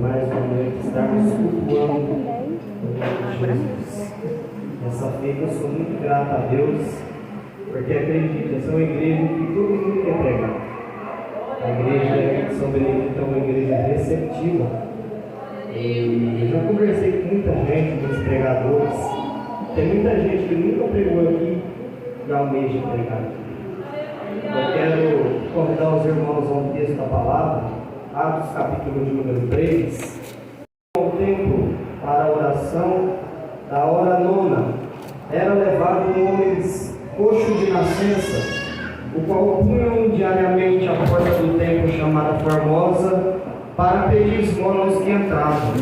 mais uma noite estarmos cultuando Jesus. Nessa feita eu sou muito grato a Deus, porque acredito, essa é uma igreja que todo mundo quer pregar. A igreja de São Benedito é uma igreja receptiva. E eu já conversei com muita gente, muitos pregadores. Tem muita gente que nunca pregou aqui e almeja pregar aqui. Eu quero convidar os irmãos a um texto da palavra, Atos capítulo de número 3. O tempo para a oração da hora nona era levado um homem coxo de nascença, o qual punham diariamente à porta do templo chamada Formosa, para pedir esmola aos que entravam.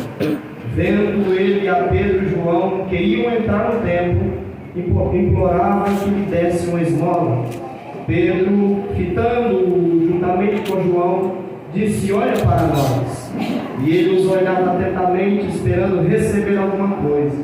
Vendo ele a Pedro e João, que iam entrar no templo, implorava que lhe desse uma esmola. Pedro, fitando-o juntamente com João, disse: olha para nós. E ele os olhava atentamente, esperando receber alguma coisa.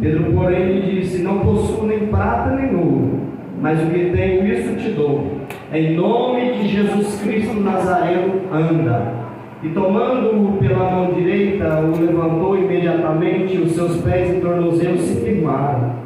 Pedro, porém, lhe disse: não possuo nem prata nem ouro, mas o que tenho, isso te dou. Em nome de Jesus Cristo Nazareno, anda. E tomando-o pela mão direita, o levantou imediatamente, os seus pés e tornozelos se firmaram.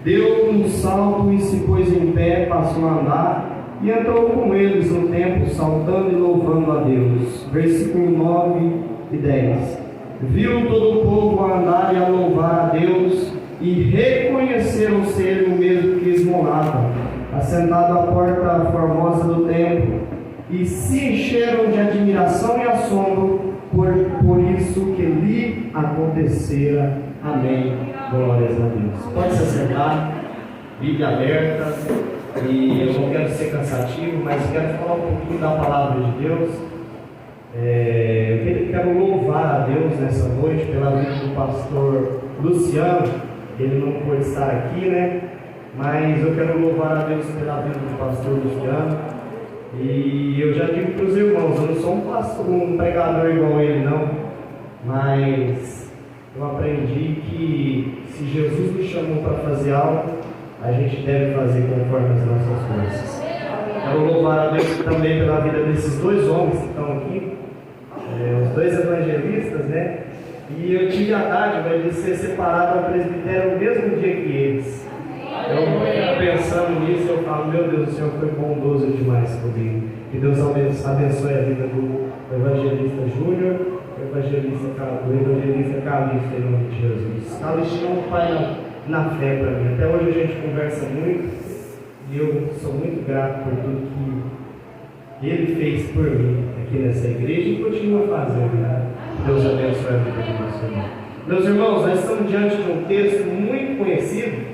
Deu um salto e se pôs em pé, passou a andar, e entrou com eles no templo, saltando e louvando a Deus. Versículo 9 e 10. Viu todo o povo a andar e a louvar a Deus, e reconheceram ser ele o mesmo que esmolava, assentado à porta formosa do templo, e se encheram de admiração e assombro por isso que lhe acontecera. Amém. Glórias a Deus. Pode se sentar, Bíblia aberta, e eu não quero ser cansativo, mas quero falar um pouquinho da palavra de Deus. Eu quero louvar a Deus nessa noite pela vida do pastor Luciano. Ele não pôde estar aqui, né? Mas eu quero louvar a Deus pela vida do pastor Luciano. E eu já digo para os irmãos, eu não sou um pregador igual ele não, mas eu aprendi que se Jesus nos chamou para fazer algo, a gente deve fazer conforme as nossas forças. Quero louvar a Deus também pela vida desses dois homens que estão aqui, os dois evangelistas, né? E eu tive a dádiva de ser separado ao presbitério no mesmo dia que eles. Eu pensando nisso, eu falo: meu Deus, o Senhor foi bondoso demais comigo. Que Deus abençoe a vida do evangelista Júnior, do evangelista Calixto, em nome de Jesus. Calixto é um pai na fé para mim. Até hoje a gente conversa muito e eu sou muito grato por tudo que ele fez por mim aqui nessa igreja e continua fazendo, né? Deus abençoe a vida do nosso irmão. Meus irmãos, nós estamos diante de um texto muito conhecido.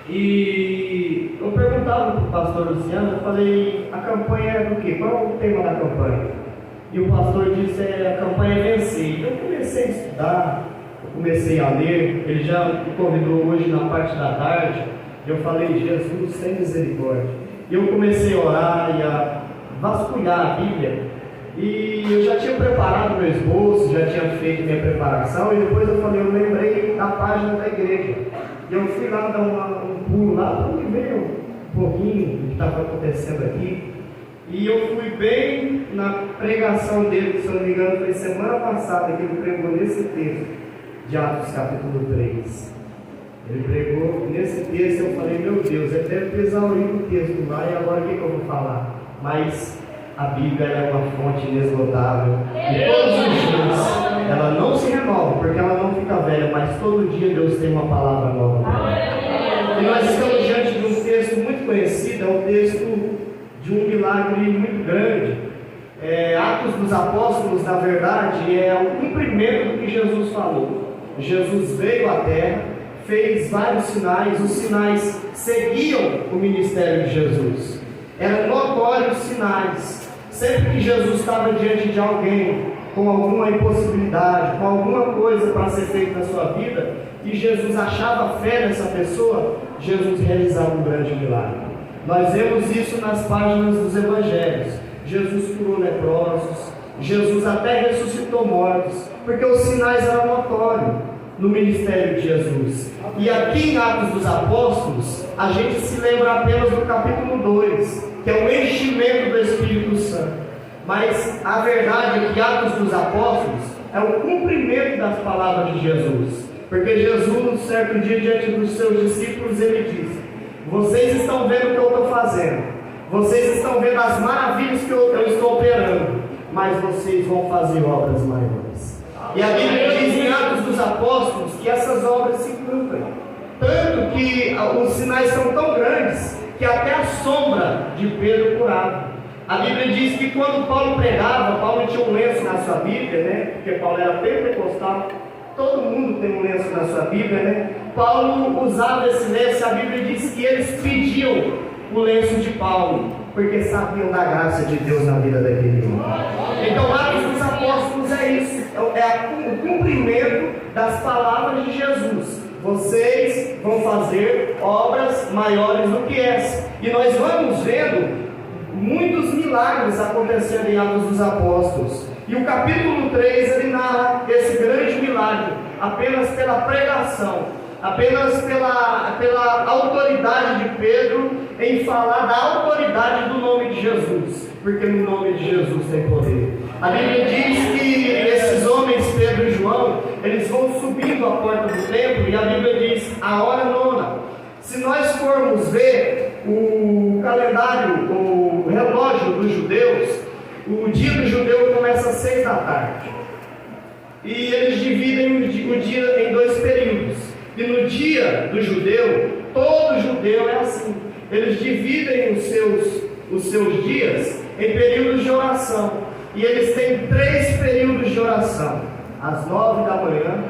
E eu perguntava para o pastor Luciano, eu falei: a campanha é do quê? Qual é o tema da campanha? E o pastor disse: a campanha é vencer. Eu comecei a estudar, eu comecei a ler. Ele já me convidou hoje na parte da tarde. Eu falei: Jesus, tem misericórdia. E eu comecei a orar e a vasculhar a Bíblia. E eu já tinha preparado meu esboço, já tinha feito minha preparação. E depois eu falei: eu lembrei da página da igreja. E eu fui lá dar um pulo lá para ver um pouquinho do que estava acontecendo aqui. E eu fui bem na pregação dele, se eu não me engano, foi semana passada que ele pregou nesse texto de Atos capítulo 3. Ele pregou nesse texto. Eu falei: meu Deus, ele deve ter exaurido o texto lá, e agora o que eu vou falar? Mas a Bíblia é uma fonte inesgotável, e todos os dias ela não se renova, porque ela não fica velha, mas todo dia Deus tem uma palavra nova para ela. E nós estamos diante de um texto muito conhecido, é um texto de um milagre muito grande. Atos dos Apóstolos, na verdade, é o cumprimento do que Jesus falou. Jesus veio à terra, fez vários sinais, os sinais seguiam o ministério de Jesus. Eram notórios sinais. Sempre que Jesus estava diante de alguém com alguma impossibilidade, com alguma coisa para ser feita na sua vida, e Jesus achava fé nessa pessoa, Jesus realizava um grande milagre. Nós vemos isso nas páginas dos evangelhos. Jesus curou leprosos, Jesus até ressuscitou mortos, porque os sinais eram notórios no ministério de Jesus. E aqui em Atos dos Apóstolos, a gente se lembra apenas do capítulo 2, que é o enchimento do Espírito Santo. Mas a verdade é que Atos dos Apóstolos é o cumprimento das palavras de Jesus. Porque Jesus, certo dia, diante dos seus discípulos, ele disse: vocês estão vendo o que eu estou fazendo, vocês estão vendo as maravilhas que eu estou operando, mas vocês vão fazer obras maiores. E a Bíblia diz em Atos dos Apóstolos que essas obras se cumprem, tanto que os sinais são tão grandes que até a sombra de Pedro curava. A Bíblia diz que quando Paulo pregava, Paulo tinha um lenço na sua Bíblia, né? Porque Paulo era pentecostal, todo mundo tem um lenço na sua Bíblia, né? Paulo usava esse lenço. A Bíblia diz que eles pediam o lenço de Paulo, porque sabiam da graça de Deus na vida daquele homem. Então, Atos dos Apóstolos é isso, é o cumprimento das palavras de Jesus. Vocês vão fazer obras maiores do que essa. E nós vamos vendo muitos milagres acontecendo em Atos dos Apóstolos. E o capítulo 3, ele narra esse grande milagre, apenas pela pregação, apenas pela autoridade de Pedro em falar da autoridade do nome de Jesus, porque no nome de Jesus tem poder. A Bíblia diz que esses homens, Pedro e João, eles vão subindo a porta do templo, e a Bíblia diz a hora nona. Se nós formos ver o calendário, o relógio dos judeus, o dia do judeu começa às 6 da tarde. E eles dividem o dia em 2 períodos. E no dia do judeu, todo judeu é assim. Eles dividem os seus dias em períodos de oração. E eles têm 3 períodos de oração: às 9 da manhã,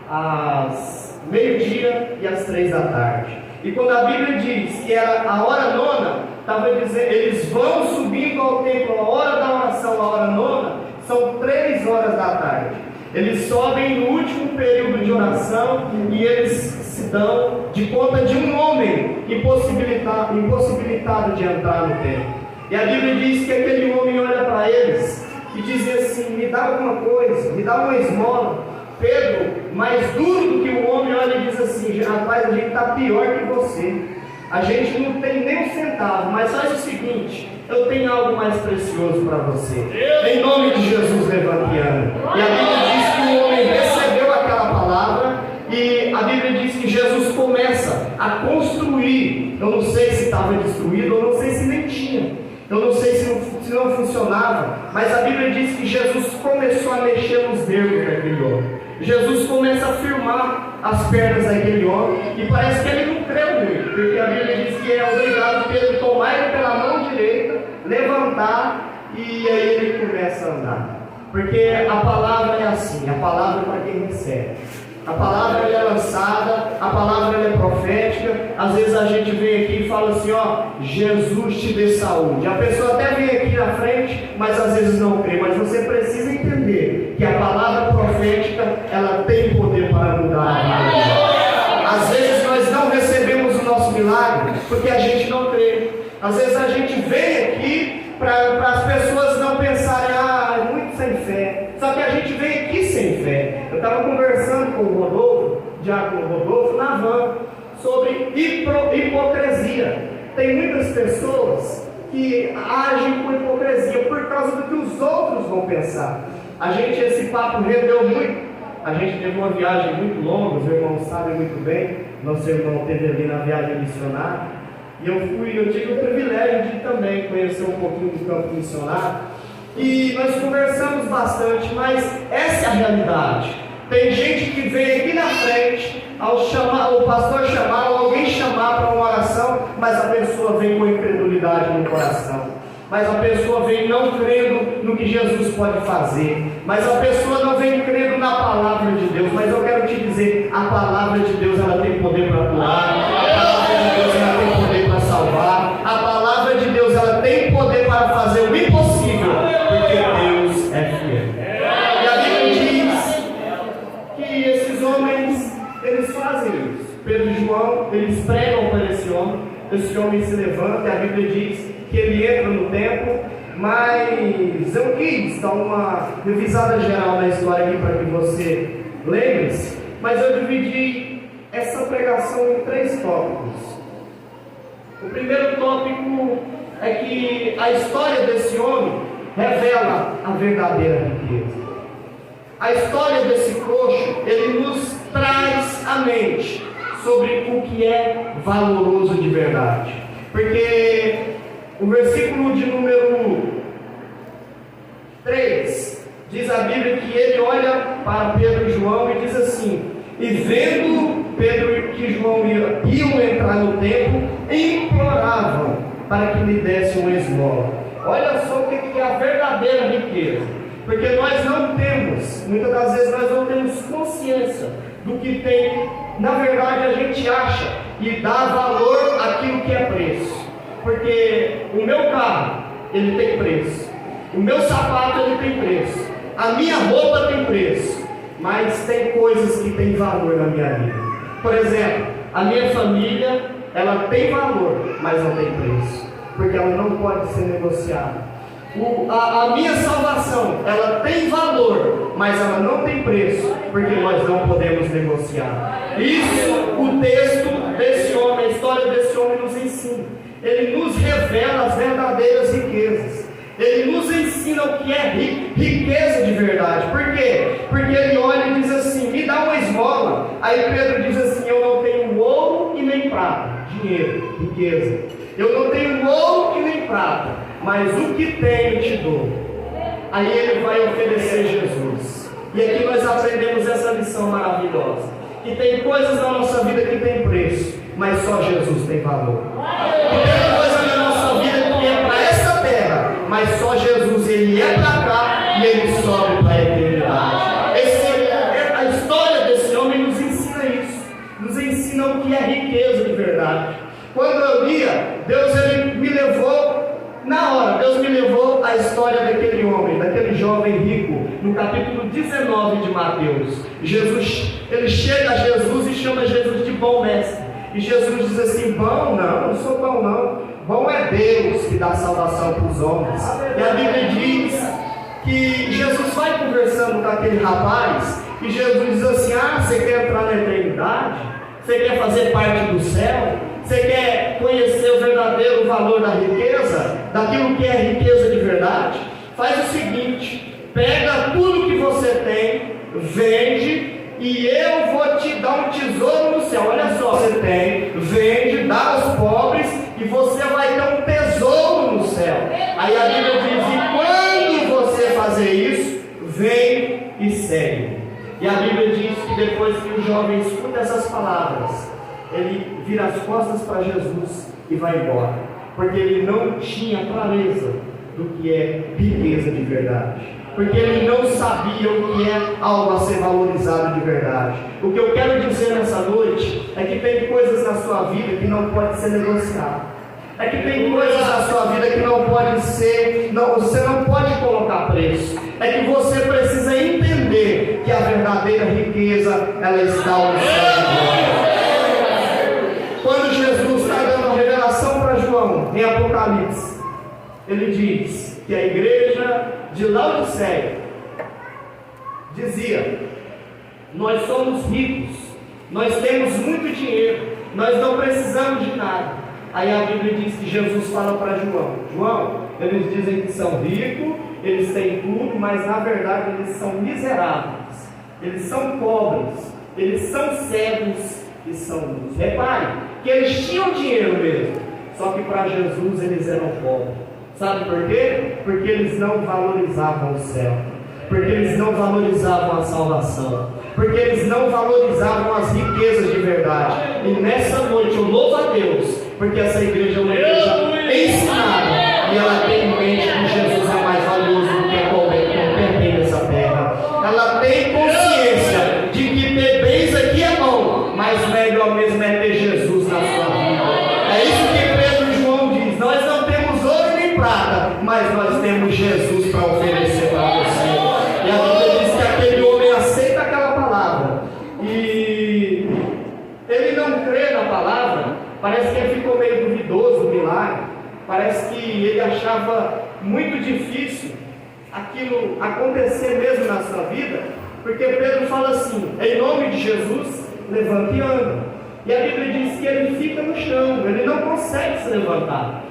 às meio-dia e às 3 da tarde. E quando a Bíblia diz que era a hora nona, estava dizendo, eles vão subindo ao templo, a hora da oração, a hora nona, são 3 horas da tarde. Eles sobem no último período de oração e eles se dão de conta de um homem impossibilitado de entrar no templo. E a Bíblia diz que aquele homem olha para eles e diz assim: me dá alguma coisa, me dá uma esmola. Pedro, mais duro do que o homem, olha e diz assim: rapaz, a gente está pior que você, a gente não tem nem um centavo, mas faz o seguinte, eu tenho algo mais precioso para você. Em nome de Jesus, levante e anda. E a Bíblia diz que o homem recebeu aquela palavra, e a Bíblia diz que Jesus começa a construir. Eu não sei se estava destruído, eu não sei se nem tinha, eu não sei se não funcionava, mas a Bíblia diz que Jesus começou a mexer nos dedos daquele homem. Jesus começa a firmar as pernas daquele homem, e parece que ele não creu muito, porque a Bíblia diz que é obrigado Pedro tomar ele pela mão direita, levantar, e aí ele começa a andar. Porque a palavra é assim, a palavra é para quem recebe. A palavra é lançada, a palavra é profética. Às vezes a gente vem aqui e fala assim: ó, Jesus te dê saúde. A pessoa até vem aqui na frente, mas às vezes não crê. Mas você precisa entender que a palavra profética, ela tem poder para mudar a vida. Às vezes nós não recebemos o nosso milagre porque a gente não crê. Às vezes a gente vem aqui para as pessoas não pensarem: ah, é muito sem fé. Só que a gente vem aqui sem fé. Eu estava conversando com o Rodolfo, Diácono Rodolfo, na van, sobre hipocrisia. Tem muitas pessoas que agem com hipocrisia por causa do que os outros vão pensar. Esse papo rendeu muito. A gente teve uma viagem muito longa, os irmãos sabem muito bem. Nosso irmão esteve ali na viagem missionária. E eu tive o privilégio de também conhecer um pouquinho do campo missionário. E nós conversamos bastante, mas essa é a realidade. Tem gente que vem aqui na frente, o pastor chamar, ou alguém chamar para uma oração, mas a pessoa vem com incredulidade no coração. Mas a pessoa vem não crendo no que Jesus pode fazer. Mas a pessoa não vem crendo na palavra de Deus. Mas eu quero te dizer, a palavra de Deus, ela tem poder para curar. A palavra de Deus, ela tem poder para salvar. A palavra de Deus, ela tem poder para fazer o impossível, porque Deus é fiel. E a Bíblia diz que esses homens, eles fazem isso. Pedro e João, eles pregam para esse homem se levanta, e a Bíblia diz que ele entra no templo. Mas eu quis dar uma revisada geral na história aqui para que você lembre-se, mas eu dividi essa pregação em 3 tópicos. O primeiro tópico é que a história desse homem revela a verdadeira riqueza. a história desse coxo, ele nos traz à mente sobre o que é valoroso de verdade. Porque o versículo de número 3 diz a Bíblia que ele olha para Pedro e João e diz assim: e vendo Pedro que João iam entrar no templo, imploravam para que lhe desse uma esmola. Olha só o que é a verdadeira riqueza, porque nós não temos, muitas das vezes nós não temos consciência do que tem. Na verdade a gente acha e dá valor àquilo que é preço, porque o meu carro, ele tem preço, o meu sapato, ele tem preço, a minha roupa tem preço, mas tem coisas que têm valor na minha vida. Por exemplo, a minha família, ela tem valor, mas não tem preço, porque ela não pode ser negociada. A minha salvação, ela tem valor, mas ela não tem preço, porque nós não podemos negociar. Isso o texto desse homem, a história desse homem nos ensina. Ele nos revela as verdadeiras riquezas. Ele nos ensina o que é riqueza de verdade. Por quê? Porque ele olha e diz assim: me dá uma esmola. Aí Pedro diz assim: eu não tenho ouro e nem prata. Dinheiro, riqueza. Eu não tenho ouro e nem prata, mas o que tenho te dou. Aí ele vai oferecer Jesus. E aqui nós aprendemos essa lição maravilhosa, que tem coisas na nossa vida que tem preço, mas só Jesus tem valor. E tem coisas na nossa vida que é para essa terra, mas só Jesus, ele é para cá e ele sobe para a eternidade. A história desse homem nos ensina isso, nos ensina o que é riqueza de verdade. Quando eu lia, Deus ele me levou, na hora, Deus me levou à história daquele homem, daquele jovem rico, no capítulo 19 de Mateus. Ele chega a Jesus e chama Jesus de bom mestre. E Jesus diz assim: bom não sou bom não. Bom é Deus que dá salvação para os homens. E a Bíblia diz que Jesus vai conversando com aquele rapaz, e Jesus diz assim: ah, você quer entrar na eternidade? Você quer fazer parte do céu? Você quer conhecer o verdadeiro valor da riqueza? Daquilo que é riqueza de verdade? Faz o seguinte: pega tudo que você tem, vende, e eu vou te dar um tesouro no céu. Olha só, você tem, vende, dá aos pobres, e você vai ter um tesouro no céu. Aí a Bíblia diz: e quando você fazer isso, vem e segue. E a Bíblia diz que depois que o jovem escuta essas palavras, ele vira as costas para Jesus e vai embora, porque ele não tinha clareza do que é riqueza de verdade, porque ele não sabia o que é algo a ser valorizado de verdade. O que eu quero dizer nessa noite é que tem coisas na sua vida que não pode ser negociado. É que tem coisas na sua vida que não pode ser, você não pode colocar preço. É que você precisa entender que a verdadeira riqueza, ela está ao céu. Quando Jesus está dando a revelação para João em Apocalipse, ele diz que a igreja de Laodiceia dizia: nós somos ricos, nós temos muito dinheiro, nós não precisamos de nada. Aí a Bíblia diz que Jesus fala para João, eles dizem que são ricos, eles têm tudo, mas na verdade eles são miseráveis, eles são pobres, eles são cegos e são nus. Repare que eles tinham dinheiro mesmo, só que para Jesus eles eram pobres. Sabe por quê? Porque eles não valorizavam o céu, porque eles não valorizavam a salvação, porque eles não valorizavam as riquezas de verdade. E nessa noite eu louvo a Deus, porque essa igreja é uma igreja ensinada, e ela tem em mente que Jesus é mais valioso do que qualquer bem dessa terra. Ela tem consciência de que ter bens aqui é bom, mas melhor mesmo é ter Jesus na sua vida. É isso que Pedro e João diz: nós não temos ouro nem prata, mas nós temos Jesus para oferecer para você. E a Bíblia diz que aquele homem aceita aquela palavra, e ele não crê na palavra. Parece que ele ficou meio duvidoso do milagre, parece que ele achava muito difícil aquilo acontecer mesmo na sua vida, porque Pedro fala assim: em nome de Jesus, levanta e anda. E a Bíblia diz que ele fica no chão, ele não consegue se levantar,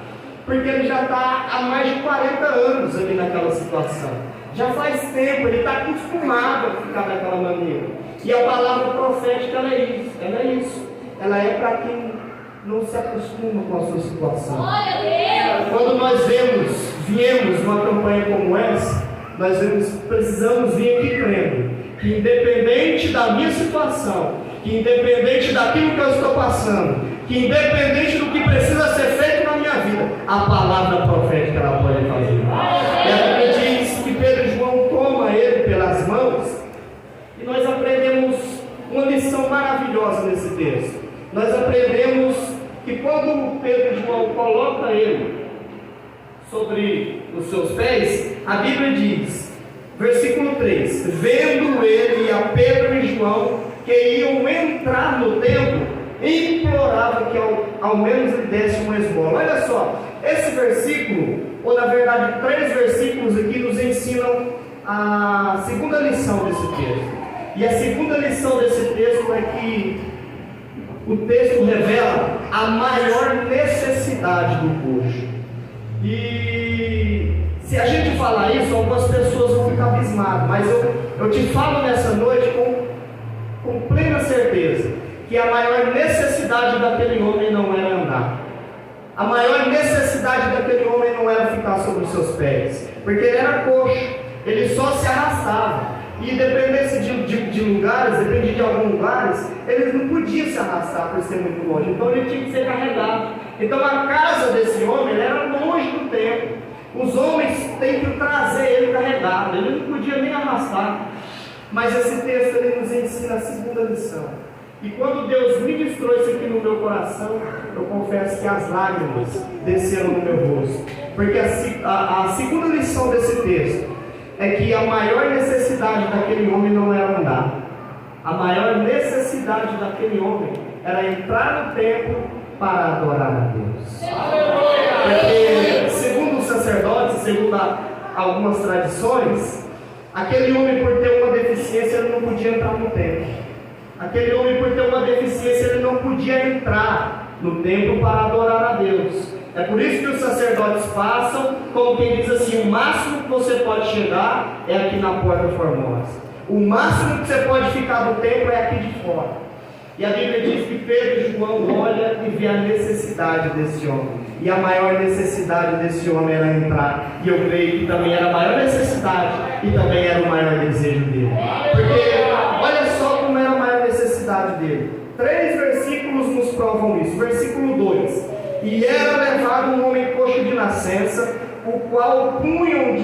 porque ele já está há mais de 40 anos ali naquela situação. Já faz tempo, ele está acostumado a ficar daquela maneira. E a palavra profética, ela é isso. Ela é para quem não se acostuma com a sua situação. Quando nós viemos numa campanha como essa, nós precisamos vir aqui crendo que independente da minha situação, que independente daquilo que eu estou passando, que independente do que precisa ser feito na minha vida, a palavra profética ela pode fazer. E a Bíblia diz que Pedro e João tomam ele pelas mãos, e nós aprendemos uma lição maravilhosa nesse texto. Nós aprendemos que quando Pedro e João colocam ele sobre os seus pés, a Bíblia diz, versículo 3: vendo ele e a Pedro e João que iam entrar no templo, implorava que ao menos lhe desse uma esmola. Olha só, esse versículo, ou na verdade 3 versículos aqui, nos ensinam a segunda lição desse texto. E a segunda lição desse texto é que o texto revela a maior necessidade do coxo. E se a gente falar isso, algumas pessoas vão ficar abismadas, mas eu te falo nessa noite com plena certeza que a maior necessidade daquele homem não era andar. A maior necessidade daquele homem não era ficar sobre os seus pés, porque ele era coxo, ele só se arrastava. E dependesse de lugares, dependia de alguns lugares, ele não podia se arrastar por ser muito longe, então ele tinha que ser carregado. Então a casa desse homem era longe do templo. Os homens têm que trazer ele carregado, ele não podia nem arrastar. Mas esse texto ele nos ensina a segunda lição. E quando Deus ministrou isso aqui no meu coração, eu confesso que as lágrimas desceram no meu rosto. Porque a segunda lição desse texto é que a maior necessidade daquele homem não era andar. A maior necessidade daquele homem era entrar no templo para adorar a Deus. Porque, segundo os sacerdotes, segundo algumas tradições, aquele homem, por ter uma deficiência, ele não podia entrar no templo. Aquele homem, por ter uma deficiência, ele não podia entrar no templo para adorar a Deus. É por isso que os sacerdotes passam, como quem diz assim, o máximo que você pode chegar é aqui na porta formosa. O máximo que você pode ficar do templo é aqui de fora. E a Bíblia diz que Pedro e João olham e vê a necessidade desse homem. E a maior necessidade desse homem era entrar. E eu creio que também era a maior necessidade e também era o maior desejo dele. Porque olha só como era a maior necessidade dele. 3 versículos nos provam isso. Versículo 2: e era levado um homem coxo de nascença, o qual punham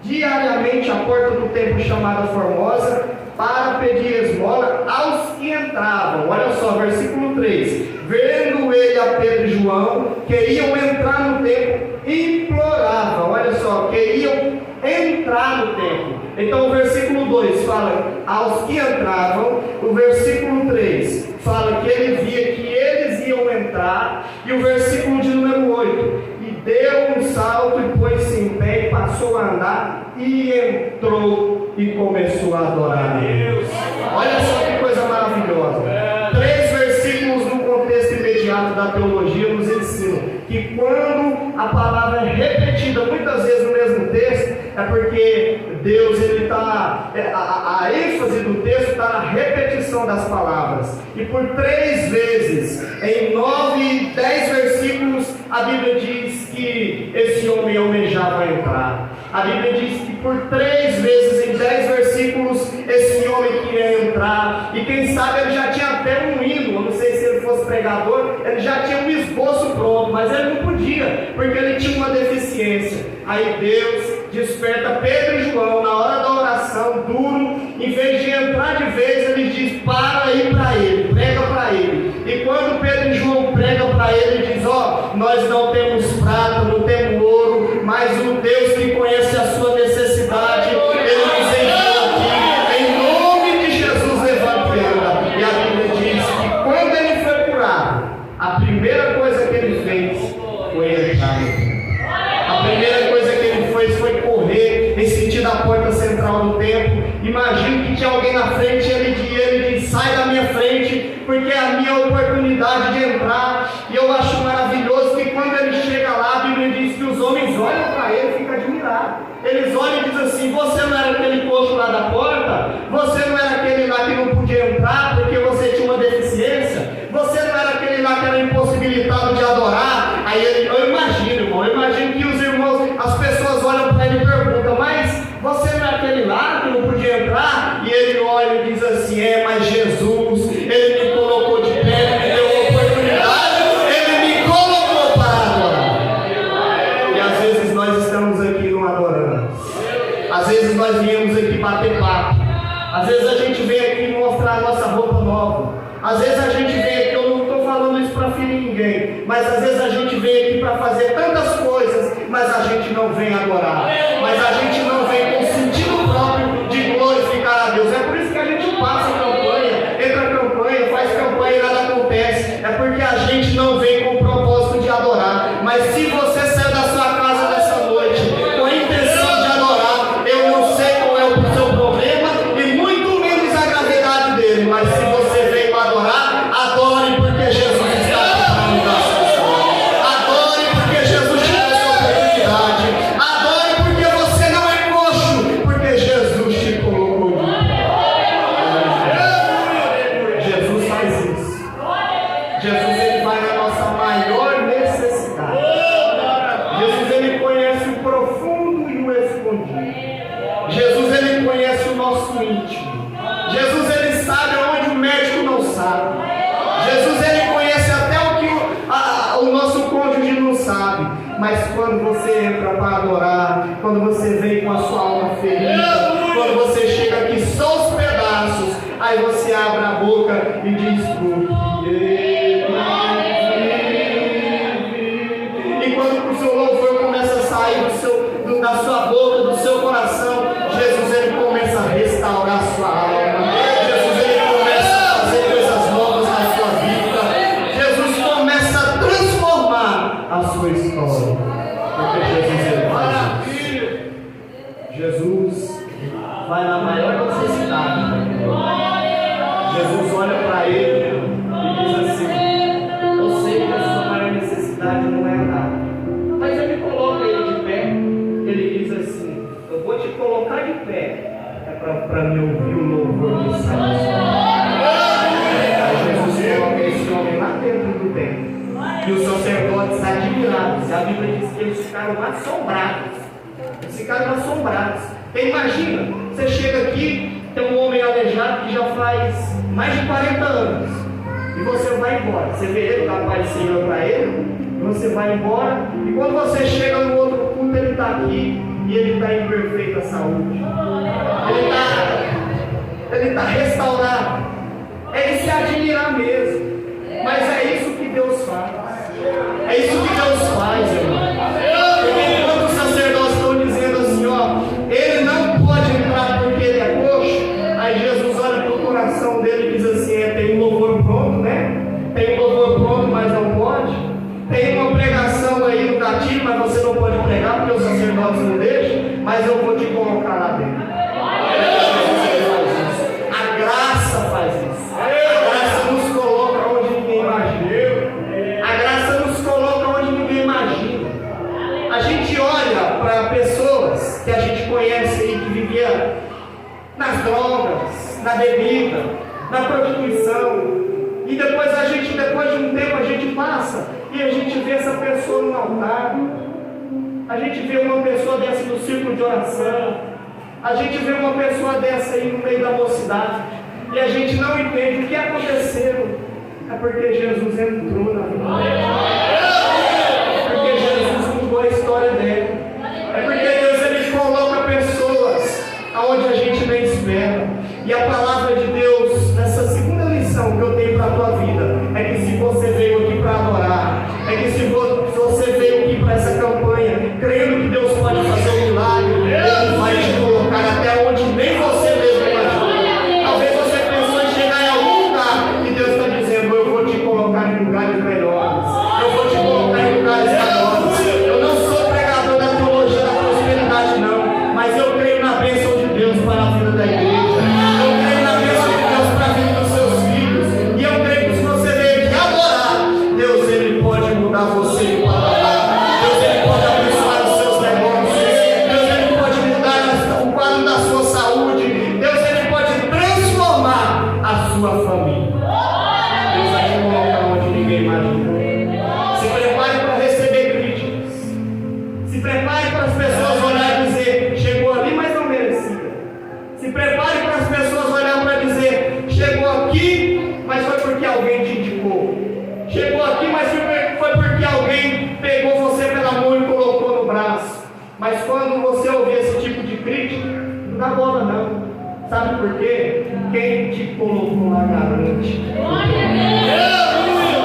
diariamente à porta do templo chamada Formosa, para pedir esmola aos que entravam. Olha só, versículo 3: vendo ele a Pedro e João, que iam entrar no templo, imploravam. Olha só, que iam entrar no templo. Então o versículo 2 fala aos que entravam, o versículo 3 fala que ele via que eles iam entrar, e o versículo de número 8: e deu um salto e pôs-se em pé e passou a andar e entrou e começou a adorar a Deus. Olha só que coisa maravilhosa. 3 versículos no contexto imediato da teologia nos ensinam que quando a palavra é repetida muitas vezes no mesmo texto, é porque Deus, ele está, a ênfase do texto está na repetição das palavras. E por 3 vezes, em 9 e 10 versículos, a Bíblia diz que esse homem almejava entrar. A Bíblia diz que por 3 vezes, em 10 versículos, esse homem queria entrar. E quem sabe ele já tinha até um hino, eu não sei se ele fosse pregador, ele já tinha um esboço pronto, mas ele não podia, porque ele tinha uma deficiência. Aí Deus desperta Pedro e João na hora da oração, duro, em vez de entrar de vez, ele diz: para aí para ele, prega para ele. E quando Pedro e João pregam para ele, ele diz: ó, nós não temos prata, não temos ouro, mas o Deus que conhece a sua necessidade, ele nos enviou aqui, em nome de Jesus, levante ele. E a Bíblia diz que quando ele foi curado, a primeira coisa que ele fez foi entrar no templo. A primeira coisa que ele fez foi correr em sentido à porta central do templo. Imagino que tinha alguém na frente e ele diz: sai da minha frente, porque é a minha oportunidade de entrar. E eu acho maravilhoso que quando ele chega lá, a Bíblia diz que os homens olham para ele e ficam admirados. Eles olham e dizem assim: você e ele olha e diz assim: mas Jesus, ele me colocou de pé, me deu uma oportunidade, ele me colocou para adorar. E às vezes nós estamos aqui não adorando, às vezes nós viemos aqui bater papo, às vezes a gente vem aqui mostrar a nossa roupa nova, às vezes a gente vem aqui, eu não estou falando isso para ferir ninguém, mas às vezes a gente vem aqui para fazer tantas coisas, mas a gente não vem adorar, mas a gente não vem com sentido próprio de glorificar a Deus. É por isso que a gente passa campanha, entra campanha, faz campanha e nada acontece. É porque a gente não vem com o propósito de adorar. Mas se você sair da sua casa nessa noite com a intenção de adorar, eu não sei qual é o seu problema e muito menos a gravidade dele, mas se você veio para adorar, adore, porque Jesus está aqui para mudar a sua história. Adore porque Jesus te deu essa oportunidade. Adore porque você não é coxo, porque Jesus te colocou de pé. Jesus faz isso. Jesus, ele vai na nossa maior necessidade. Jesus, ele conhece o profundo e o escondido. Jesus, ele conhece o nosso íntimo. Jesus, ele sabe onde o médico não sabe. Jesus, ele conhece até o que o nosso cônjuge não sabe. Mas quando você entra para adorar, quando você vem com a sua alma ferida, quando você chega aqui só os pedaços, aí você abre a boca e diz: porque ele vive. E quando o seu louvor começa a sair da sua boca, do seu coração, Jesus, ele começa a restaurar a sua alma. Jesus, ele começa a fazer coisas novas na sua vida. Jesus começa a transformar a sua história. Porque Jesus, ele faz isso. Jesus vai na maior necessidade. Jesus olha para ele e diz assim: eu sei que a sua maior necessidade não é nada, mas ele coloca ele de pé. Ele diz assim: eu vou te colocar de pé, para me ouvir o louvor que sai da sua boca. Aí Jesus coloca esse homem lá dentro do templo, e os sacerdotes admirados. A Bíblia diz que eles ficaram assombrados. Eles ficaram assombrados. Então, imagina, você chega aqui, tem um homem aleijado que já faz mais de 40 anos, e você vai embora. Você vê ele, dá paz do Senhor para ele, e você vai embora, e quando você chega no outro culto, ele está aqui, e ele está em perfeita saúde. Ele está restaurado. É de se admirar mesmo. Mas é isso que Deus faz. É isso que Deus faz, irmão. Porque enquanto os sacerdotes estão dizendo assim, ó, ele não pode entrar porque ele é coxo, aí Jesus olha para o coração dele e diz assim: tem um louvor pronto, né? Tem um louvor pronto, mas não pode. Tem uma pregação aí no gatilho, mas você não pode pregar porque os sacerdotes não deixam, mas eu vou te colocar lá dentro. A graça faz isso. A graça nos coloca onde ninguém imagina. A graça nos coloca onde ninguém imagina. A gente olha para pessoas que a gente conhece aí, que vivia nas drogas, na bebida, na prostituição, e depois de um tempo a gente passa e a gente vê essa pessoa no altar, a gente vê uma pessoa dessa no círculo de oração, a gente vê uma pessoa dessa aí no meio da mocidade, e a gente não entende o que aconteceu. É porque Jesus entrou na vida dele. É porque Jesus mudou a história dele. É porque Deus, ele coloca pessoas aonde a gente nem espera. E a palavra de Deus, nessa segunda lição que eu tenho para a tua vida, é que se você veio aqui para adorar, é que se você veio aqui para essa campanha, crendo que Deus pode fazer um milagre, Ele vai te colocar até onde nem você mesmo imagina. Talvez você pensou em chegar em algum lugar, e Deus está dizendo: eu vou te colocar em lugares melhores, eu vou te colocar em lugares maiores. Eu não sou pregador da teologia da prosperidade, não, mas eu creio na bênção de Deus para a vida da igreja. Você para lá. Deus, ele pode abençoar os seus negócios. Deus, ele pode mudar o quadro da sua saúde. Deus, ele pode transformar a sua família. Deus vai te colocar onde ninguém imagina. Se prepare para receber críticas. Se prepare para as pessoas olharem e dizer: chegou ali, mas não merecia. Se prepare Sabe por quê? Quem te colocou lá garante.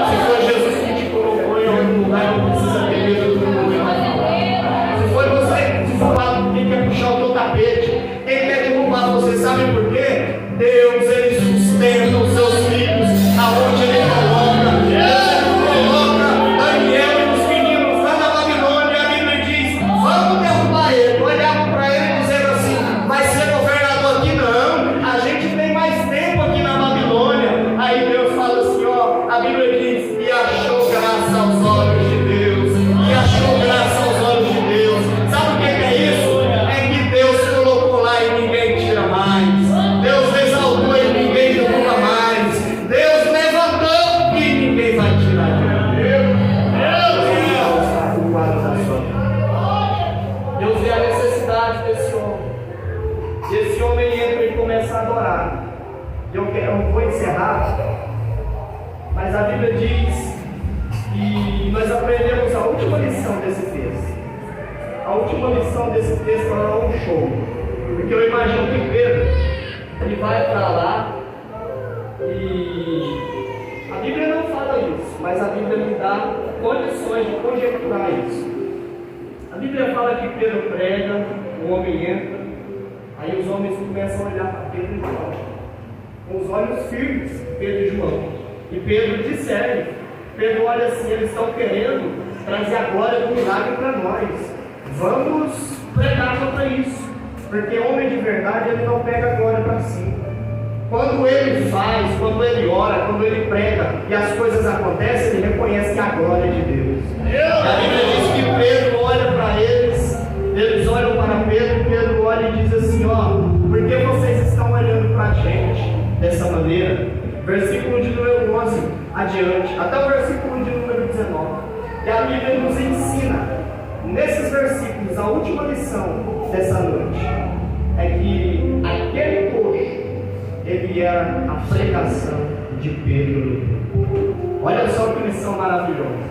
Se foi Jesus que te colocou em algum lugar, não precisa ter medo do mundo. Se foi você que falou quem quer puxar o teu tapete, quem quer derrubar você, sabe por quê? Deus, Ele sustenta os seus filhos aonde Ele coloca. Ele coloca Daniel e os meninos lá na Babilônia. A Bíblia diz: vamos derrubar ele. Olhavam para ele dizendo assim: vai ser governador aqui? Não, a gente tem mais tempo aqui na Babilônia. Aí Deus fala assim, ó, a Bíblia diz: e achou graça aos olhos de Deus. E achou graça aos olhos de Deus. Sabe o que é isso? É que Deus colocou lá e ninguém tira mais. Deus exaltou e ninguém derruba mais. Deus levantou e ninguém vai tirar de Deus vê a necessidade desse homem. E esse homem entra e começa a adorar. Eu vou encerrar, mas a Bíblia diz, e nós aprendemos a última lição desse texto. A última lição desse texto é um show. Porque eu imagino que Pedro, ele vai para lá e a Bíblia não fala isso, mas a Bíblia me dá condições de conjecturar isso. A Bíblia fala que Pedro prega, o homem entra, aí os homens começam a olhar para Pedro e João, com os olhos firmes, Pedro e João. E Pedro discerne. Pedro olha assim: eles estão querendo trazer a glória do milagre para nós. Vamos pregar contra isso. Porque homem de verdade, ele não pega a glória para si. Quando ele faz, quando ele ora, quando ele prega e as coisas acontecem, ele reconhece que a glória é de Deus. A Bíblia diz que Pedro olha para eles, eles olham para Pedro, Pedro olha e diz assim: ó, por que vocês estão olhando para a gente dessa maneira? Versículo de número 11 adiante, até o versículo de número 19. E a Bíblia nos ensina, nesses versículos, a última lição dessa noite é que aquele coxo, ele era a pregação de Pedro. Olha só que lição maravilhosa.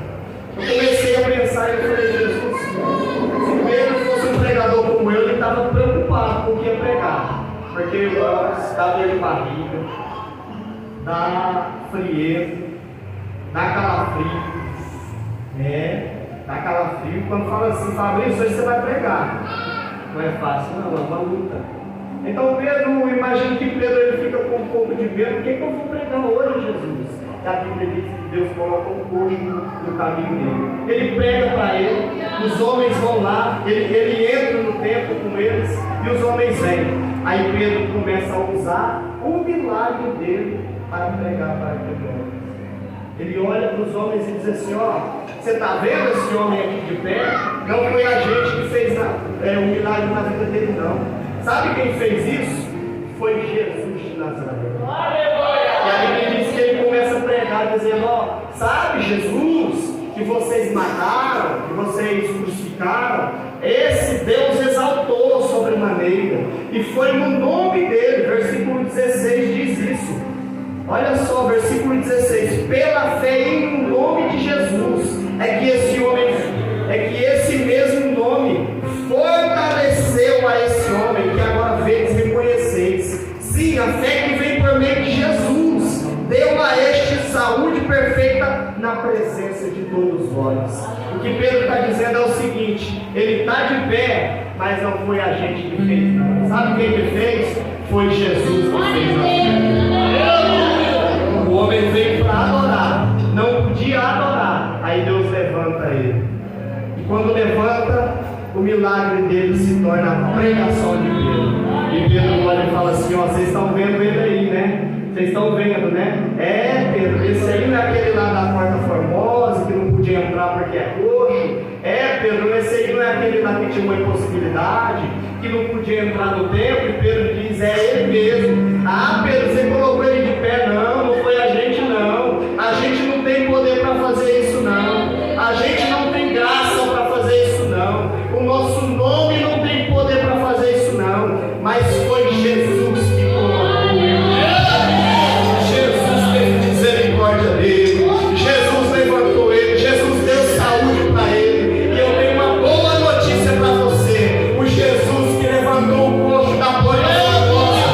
Eu comecei a pensar e eu falei: Jesus, se Pedro fosse um pregador como eu, ele estava preocupado com o que ia pregar. Porque, irmãos, dá dor de barriga, dá frieza, dá calafrio. Dá calafrio. Quando fala assim: Fabrício, hoje você vai pregar. Não é fácil, não, é uma luta. Então Pedro, imagino que Pedro ele fica com um pouco de medo. O que eu vou pregar hoje, Jesus? E a Bíblia diz que Deus coloca um coxo no caminho dele. Ele prega para ele, os homens vão lá, ele entra no templo com eles e os homens vêm. Aí Pedro começa a usar o milagre dele para pregar para aquele homem. Ele olha para os homens e diz assim: ó, você está vendo esse homem aqui de pé? Não foi a gente que fez o milagre na vida dele, não. Sabe quem fez isso? Foi Jesus de Nazaré. E a Bíblia diz que ele começa a pregar dizendo: ó, sabe Jesus que vocês mataram, que vocês crucificaram, esse Deus exaltou sobremaneira, e foi no nome dele. Versículo 16 diz isso. Olha só, versículo 16: pela fé em nome de Jesus é que esse mesmo nome fortaleceu a esse homem que agora vedes e reconheceis. Sim, a fé que vem por meio de Jesus deu a este saúde perfeita na presença de todos vós. O que Pedro está dizendo é o seguinte: ele está de pé, mas não foi a gente que fez, não. Sabe quem que fez? Foi Jesus que fez a fé. O homem veio para adorar, não podia adorar. Aí Deus levanta ele. E quando levanta, o milagre dele se torna a pregação de Pedro. E Pedro olha e fala assim: ó, vocês estão vendo ele aí, né? Vocês estão vendo, né? Pedro, esse aí não é aquele lá da porta formosa que não podia entrar porque é coxo. Pedro, esse aí não é aquele lá que tinha uma impossibilidade, que não podia entrar no templo. E Pedro diz: é ele mesmo. Pedro, você colocou ele de pé? Não foi a gente, não. A gente não tem poder para fazer isso, não. A gente não tem graça para fazer isso, não. O nosso nome não tem poder para fazer isso, não. Mas foi Jesus que colocou ele. Jesus teve misericórdia dele. Jesus levantou ele. Jesus deu saúde para ele. E eu tenho uma boa notícia para você: o Jesus que levantou o coxo da porta formosa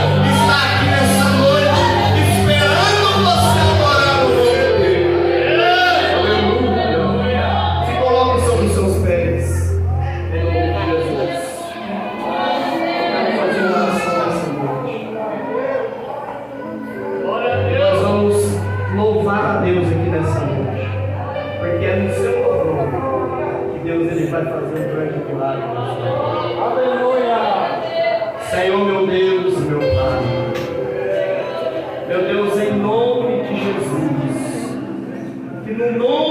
no